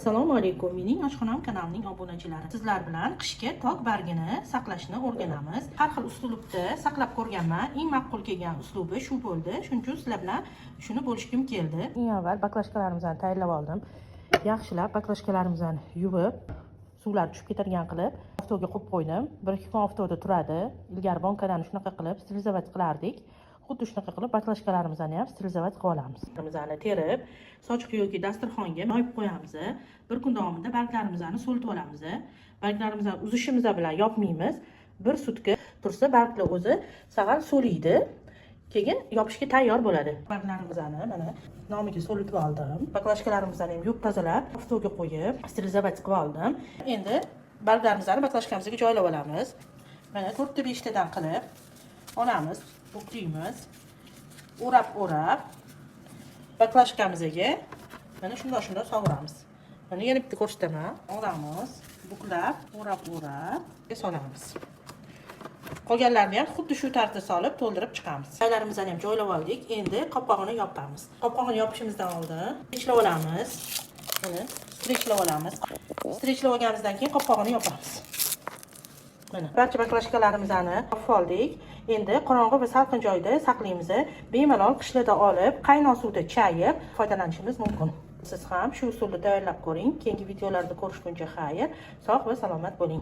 Assalomu alaykum, mening oshxonam kanalining obunachilari. Sizlar bilan qishki tok bargini saqlashni o'rganamiz. Har xil uslubda saqlab ko'rganman. Eng ma'qul kelgan uslubi shu bo'ldi. Shuning uchun sizlar bilan shuni bo'lishim keldi. Eng avval baklashkalarimizni tayyorlab oldim. Yaxshilab baklashkalarimizni yuvib, suvlar tushib ketadigan qilib avtoga qo'yib qo'ydim. 1-2 kun avtoda turadi. Ilgari bankadan shunaqa qilib sterilizatsiya qilardik. Xuddi shunaqa qilib baklashkalarimizni ham sterilizatsiya qilib olamiz. Ularimizni terib, sochiq yoki dasturxonga yoyib qo'yamiz. Bir kun davomida barglarimizni so'litib olamiz. Barglarimizni uzishimiz bilan yopmaymiz. Bir sutka tursa barglar o'zi sag'al so'liydi. Keyin yopishga tayyor bo'ladi. Barglarimizni mana nomiga so'litib oldim. Baklashkalarimizni ham yuvib tozalab, avtoga qo'yib, sterilizatsiya qilib oldim. Endi barglarimizni baklashkamizga joylab olamiz. Mana 4 ta 5 tadan qilib olamiz. Buklaymiz. O'rab baklashkamizga mana shunday sovuramiz. Mana yana bitta ko'rsataman. Olamiz, buklab, o'rab solamiz. Qolganlarni ham xuddi shu tarzda solib to'ldirib chiqamiz. Choylarimizni ham joylab oldik. Endi qopqog'ini yopamiz. Qopqog'ini yopishimizdan oldin strechlab olamiz. Mana strechlab olamiz. Strechlab olganimizdan keyin qopqog'ini yopamiz. Mana barcha baklashkalarimizni yopib oldik. Endi qorong'i va salqin joyda saqlaymiz. Bemalol qishlarda olib, qaynoq suvda chayib foydalanishimiz mumkin. Siz ham shu usulda tayyorlab ko'ring. Keyingi videolarda ko'rishguncha xayr, sog' va salomat bo'ling.